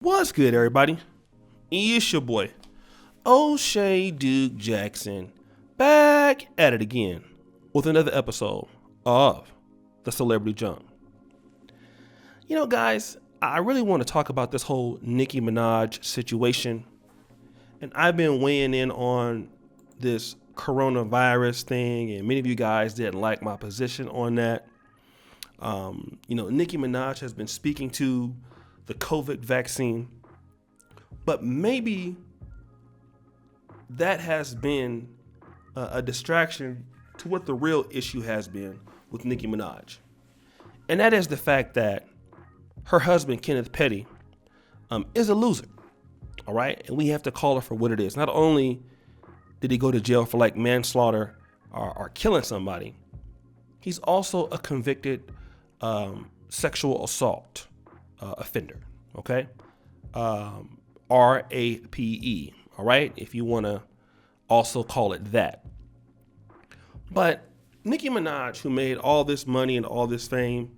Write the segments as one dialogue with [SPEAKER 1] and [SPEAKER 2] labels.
[SPEAKER 1] What's good, everybody? It's your boy, O'Shea Duke Jackson, back at it again with another episode of The Celebrity Jump. You know, guys, I really want to talk about this whole Nicki Minaj situation. And I've been weighing in on this coronavirus thing, and many of you guys didn't like my position on that. Nicki Minaj has been speaking to the COVID vaccine, but maybe that has been a distraction to what the real issue has been with Nicki Minaj. And that is the fact that her husband, Kenneth Petty, is a loser. All right. And we have to call it for what it is. Not only did he go to jail for like manslaughter or killing somebody, he's also a convicted sexual assault offender. Okay. RAPE. All right. If you want to also call it that. But Nicki Minaj, who made all this money and all this fame,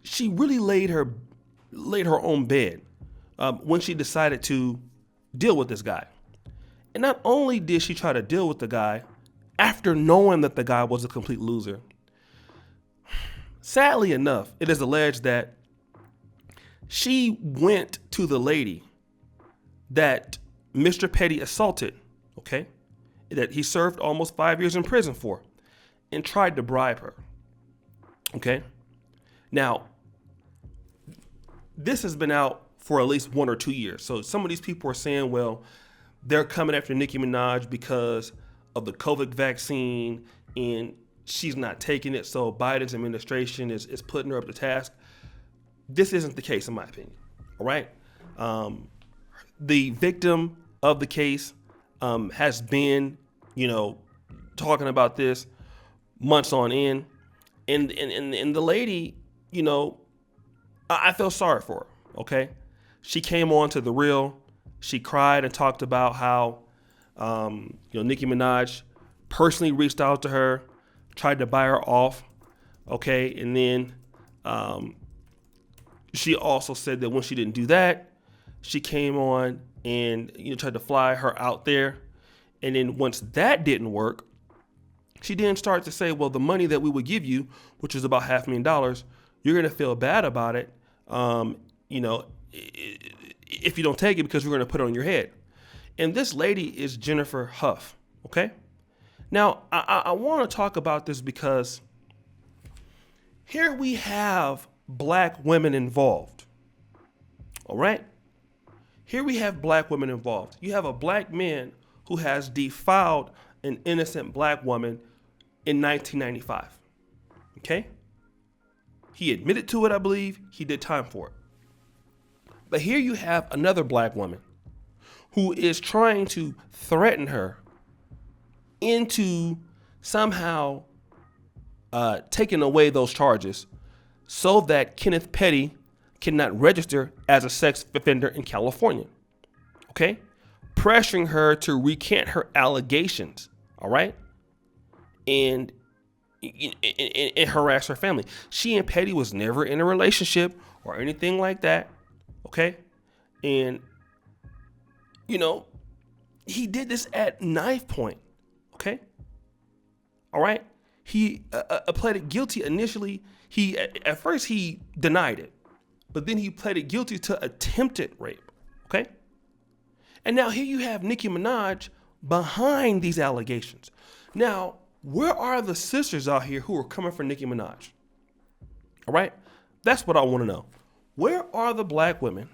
[SPEAKER 1] she really laid her own bed when she decided to deal with this guy. And not only did she try to deal with the guy after knowing that the guy was a complete loser, sadly enough, it is alleged that she went to the lady that Mr. Petty assaulted, okay, that he served almost 5 years in prison for, and tried to bribe her, okay? Now, this has been out for at least 1 or 2 years. So some of these people are saying, well, they're coming after Nicki Minaj because of the COVID vaccine and she's not taking it, so Biden's administration is putting her up to task. This isn't the case, in my opinion. All right. The victim of the case has been, talking about this months on end. And the lady, I feel sorry for her. Okay. She came on to The Real. She cried and talked about how, Nicki Minaj personally reached out to her, tried to buy her off. Okay. And then, she also said that when she didn't do that, she came on and tried to fly her out there. And then once that didn't work, she then started to say, well, the money that we would give you, which is about $500,000, you're going to feel bad about it, if you don't take it because we're going to put it on your head. And this lady is Jennifer Huff, okay? Now, I want to talk about this because here we have black women involved. All right? Here we have black women involved. You have a black man who has defiled an innocent black woman in 1995. Okay? He admitted to it, I believe. He did time for it. But here you have another black woman who is trying to threaten her into somehow taking away those charges so that Kenneth Petty cannot register as a sex offender in California. Okay? Pressuring her to recant her allegations. All right? And harass her family. She and Petty was never in a relationship or anything like that. Okay? And, he did this at knife point. Okay? All right? He pleaded guilty initially. At first he denied it, but then he pleaded guilty to attempted rape. Okay? And now here you have Nicki Minaj behind these allegations. Now, where are the sisters out here who are coming for Nicki Minaj? All right? That's what I want to know. Where are the black women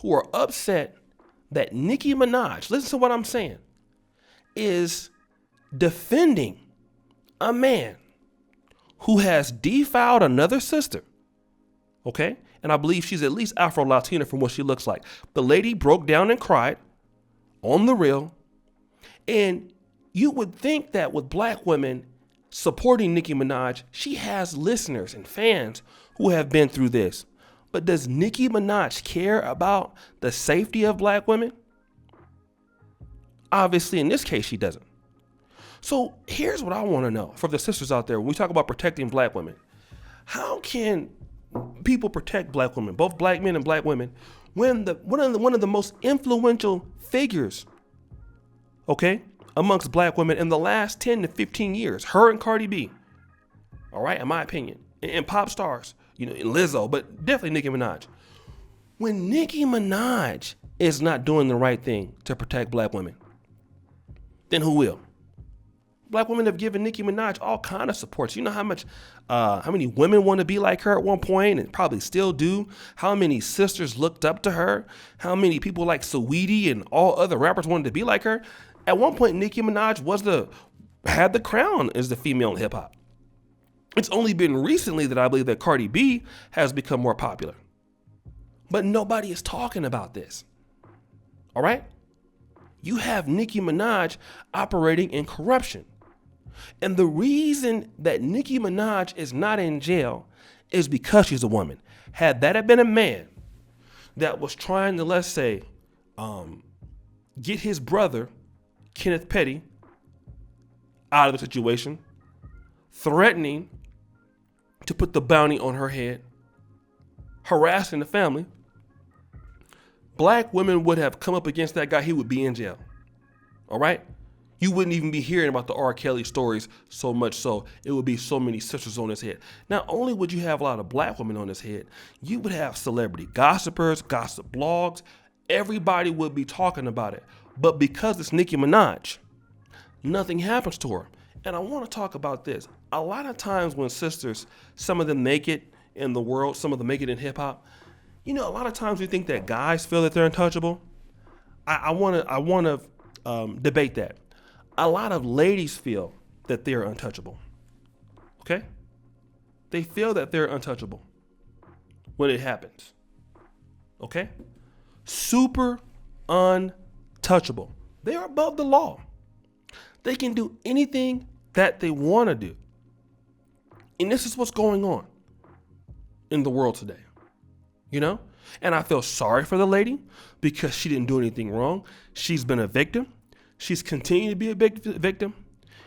[SPEAKER 1] who are upset that Nicki Minaj, listen to what I'm saying, is defending a man who has defiled another sister, okay? And I believe she's at least Afro-Latina from what she looks like. The lady broke down and cried on The Real. And you would think that with black women supporting Nicki Minaj, she has listeners and fans who have been through this. But does Nicki Minaj care about the safety of black women? Obviously, in this case, she doesn't. So here's what I want to know for the sisters out there. When we talk about protecting black women, how can people protect black women, both black men and black women, when one of the most influential figures, okay, amongst black women in the last 10 to 15 years, her and Cardi B, all right, in my opinion, and pop stars, and Lizzo, but definitely Nicki Minaj. When Nicki Minaj is not doing the right thing to protect black women, then who will? Black women have given Nicki Minaj all kind of supports. You know how many women want to be like her at one point and probably still do? How many sisters looked up to her? How many people like Saweetie and all other rappers wanted to be like her? At one point, Nicki Minaj had the crown as the female in hip hop. It's only been recently that I believe that Cardi B has become more popular. But nobody is talking about this. All right? You have Nicki Minaj operating in corruption. And the reason that Nicki Minaj is not in jail is because she's a woman. Had that have been a man that was trying to, let's say, get his brother, Kenneth Petty, out of the situation, threatening to put the bounty on her head, harassing the family, black women would have come up against that guy. He would be in jail. All right? You wouldn't even be hearing about the R. Kelly stories so much so. It would be so many sisters on his head. Not only would you have a lot of black women on his head, you would have celebrity gossipers, gossip blogs. Everybody would be talking about it. But because it's Nicki Minaj, nothing happens to her. And I want to talk about this. A lot of times when sisters, some of them make it in the world, some of them make it in hip hop, a lot of times we think that guys feel that they're untouchable. I want to debate that. A lot of ladies feel that they're untouchable. Okay? They feel that they're untouchable when it happens. Okay? Super untouchable. They are above the law. They can do anything that they want to do. And this is what's going on in the world today. And I feel sorry for the lady because she didn't do anything wrong. She's been a victim. She's continued to be a victim.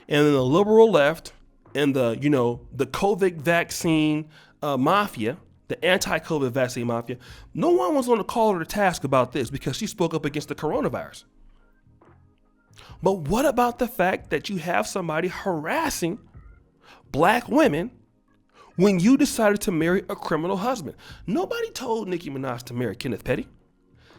[SPEAKER 1] And then the liberal left and the COVID vaccine mafia, the anti-COVID vaccine mafia, no one was going to call her to task about this because she spoke up against the coronavirus. But what about the fact that you have somebody harassing black women when you decided to marry a criminal husband? Nobody told Nicki Minaj to marry Kenneth Petty.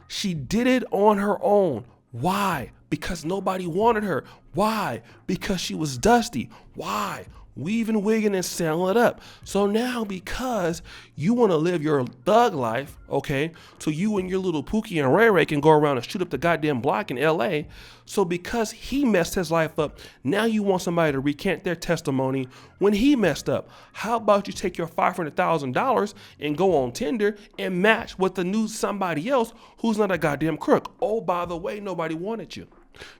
[SPEAKER 1] She did it on her own. Why? Because nobody wanted her. Why? Because she was dusty. Why? Weaving, wigging, and selling it up. So now because you want to live your thug life, okay, so you and your little Pookie and Ray Ray can go around and shoot up the goddamn block in LA. So because he messed his life up, now you want somebody to recant their testimony when he messed up. How about you take your $500,000 and go on Tinder and match with the new somebody else who's not a goddamn crook? Oh, by the way, nobody wanted you.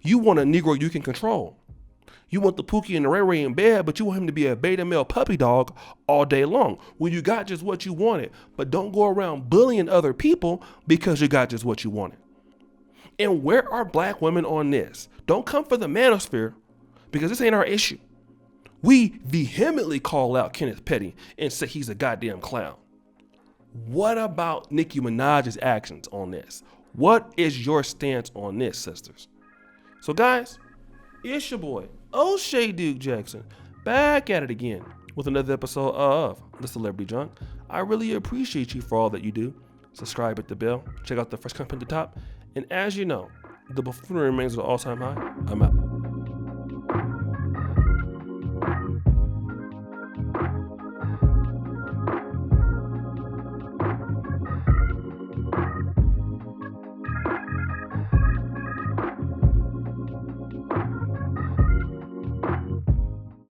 [SPEAKER 1] You want a Negro you can control. You want the Pookie and the Ray Ray in bed, but you want him to be a beta male puppy dog all day long when you got just what you wanted. But don't go around bullying other people because you got just what you wanted. And where are black women on this? Don't come for the manosphere because this ain't our issue. We vehemently call out Kenneth Petty and say he's a goddamn clown. What about Nicki Minaj's actions on this? What is your stance on this, sisters? So guys, it's your boy, O'Shea Duke Jackson, back at it again with another episode of The Celebrity Junk. I really appreciate you for all that you do. Subscribe, hit the bell, check out the first content at the top. And as you know, the buffoonery remains at an all-time high. I'm out.